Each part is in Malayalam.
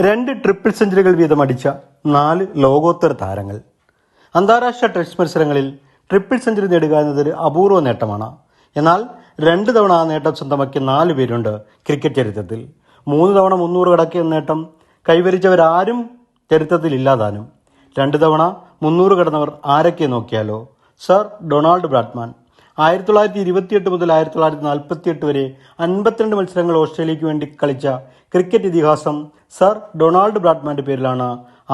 2 ട്രിപ്പിൾ സെഞ്ചുറികൾ വീതം അടിച്ച 4 ലോകോത്തര താരങ്ങൾ. അന്താരാഷ്ട്ര ടെസ്റ്റ് മത്സരങ്ങളിൽ ട്രിപ്പിൾ സെഞ്ചുറി നേടുക എന്നതൊരു അപൂർവ നേട്ടമാണ്. എന്നാൽ 2 തവണ ആ നേട്ടം സ്വന്തമാക്കിയ 4 പേരുണ്ട് ക്രിക്കറ്റ് ചരിത്രത്തിൽ. 3 തവണ 300 കടക്കിയ നേട്ടം കൈവരിച്ചവരാരും ചരിത്രത്തിൽ ഇല്ലാതാനും. 2 തവണ 300 കടന്നവർ ആരൊക്കെ നോക്കിയാലോ. സർ ഡൊണാൾഡ് ബ്രാഡ്മാൻ 1928 മുതൽ 1948 വരെ 52 മത്സരങ്ങൾ ഓസ്ട്രേലിയയ്ക്ക് വേണ്ടി കളിച്ച ക്രിക്കറ്റ് ഇതിഹാസം സർ ഡൊണാൾഡ് ബ്രാഡ്മാന്റെ പേരിലാണ്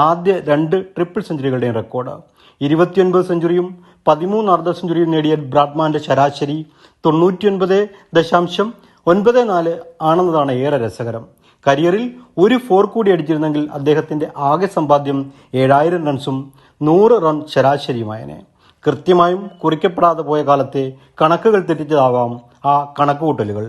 ആദ്യ 2 ട്രിപ്പിൾ സെഞ്ചുറികളുടെയും റെക്കോർഡ്. 29 സെഞ്ചുറിയും 13 അർദ്ധ സെഞ്ചുറിയും നേടിയ ബ്രാഡ്മാന്റെ ശരാശരി 99.94 ആണെന്നതാണ് ഏറെ രസകരം. കരിയറിൽ ഒരു 4 കൂടി അടിച്ചിരുന്നെങ്കിൽ അദ്ദേഹത്തിന്റെ ആകെ സമ്പാദ്യം 7000 റൺസും 100 റൺ ശരാശരിയുമായനെ. കൃത്യമായും കുറിക്കപ്പെടാതെ പോയ കാലത്തെ കണക്കുകൾ തെറ്റിച്ചതാവാം ആ കണക്കുകൂട്ടലുകൾ.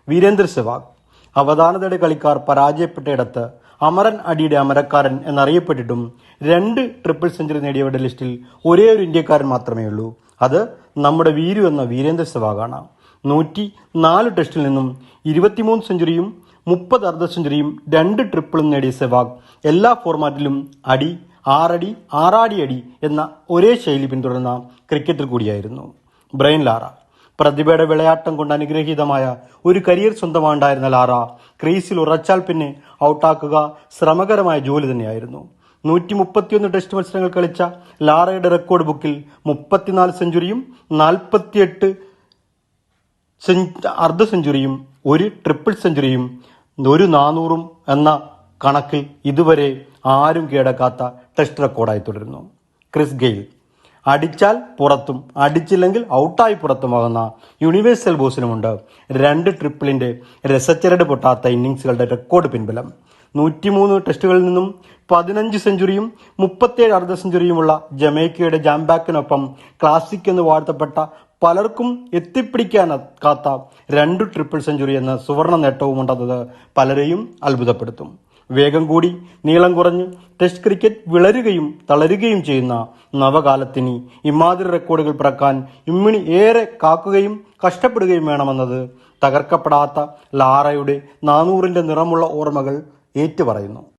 വീരേന്ദർ സെവാഗ് അവധാനതയുടെ കളിക്കാർ പരാജയപ്പെട്ടയിടത്ത് അമരൻ അടിയുടെ അമരക്കാരൻ എന്നറിയപ്പെട്ടിട്ടും 2 ട്രിപ്പിൾ സെഞ്ചുറി നേടിയവരുടെ ലിസ്റ്റിൽ ഒരേ ഒരു ഇന്ത്യക്കാരൻ മാത്രമേ ഉള്ളൂ. അത് നമ്മുടെ വീരു എന്ന വീരേന്ദർ സെവാഗാണ്. 104 ടെസ്റ്റിൽ നിന്നും 23 സെഞ്ചുറിയും 30 അർദ്ധ സെഞ്ചുറിയും 2 ട്രിപ്പിളും നേടിയ സെവാഗ് എല്ലാ ഫോർമാറ്റിലും അടി, 6 അടി, 6 അടി എന്ന ഒരേ ശൈലി പിന്തുടർന്ന ക്രിക്കറ്റർ കൂടിയായിരുന്നു. ബ്രയൻ ലാറ പ്രതിഭയുടെ വിളയാട്ടം കൊണ്ട് അനുഗ്രഹീതമായ ഒരു കരിയർ സ്വന്തമാണ്ടായിരുന്ന ലാറ ക്രീസിൽ ഉറച്ചാൽ പിന്നെ ഔട്ടാക്കുക ശ്രമകരമായ ജോലി തന്നെയായിരുന്നു. 131 ടെസ്റ്റ് മത്സരങ്ങൾ കളിച്ച ലാറയുടെ റെക്കോർഡ് ബുക്കിൽ 34 സെഞ്ചുറിയും 48 അർദ്ധ സെഞ്ചുറിയും 1 ട്രിപ്പിൾ സെഞ്ചുറിയും 1 400 എന്ന കണക്കിൽ ഇതുവരെ ആരും കീഴടക്കാത്ത ടെസ്റ്റ് റെക്കോർഡായി തുടരുന്നു. ക്രിസ് ഗെയിൽ അടിച്ചാൽ പുറത്തും അടിച്ചില്ലെങ്കിൽ ഔട്ടായി പുറത്തുമാകുന്ന യൂണിവേഴ്സൽ ബോസിനുമുണ്ട് 2 ട്രിപ്പിളിന്റെ രസച്ചരട് പൊട്ടാത്ത ഇന്നിംഗ്സുകളുടെ റെക്കോർഡ് പിൻബലം. 103 ടെസ്റ്റുകളിൽ നിന്നും 15 സെഞ്ചുറിയും 37 അർദ്ധ സെഞ്ചുറിയുമുള്ള ജമൈക്കയുടെ ജാംബാക്കിനൊപ്പം ക്ലാസിക് എന്ന് വാഴ്ത്തപ്പെട്ട പലർക്കും എത്തിപ്പിടിക്കാനാകാത്ത 2 ട്രിപ്പിൾ സെഞ്ചുറി എന്ന സുവർണ നേട്ടവും ഉണ്ടെന്നത് പലരെയും അത്ഭുതപ്പെടുത്തും. വേഗം കൂടി നീളം കുറഞ്ഞ് ടെസ്റ്റ് ക്രിക്കറ്റ് വിളരുകയും തളരുകയും ചെയ്യുന്ന നവകാലത്തിന് ഇമാതിരി റെക്കോർഡുകൾ പിറക്കാൻ ഇമ്മിണി ഏറെ കാക്കുകയും കഷ്ടപ്പെടുകയും വേണമെന്നത് തകർക്കപ്പെടാത്ത ലാറയുടെ 400ന്റെ നിറമുള്ള ഓർമ്മകൾ ഏറ്റുപറയുന്നു.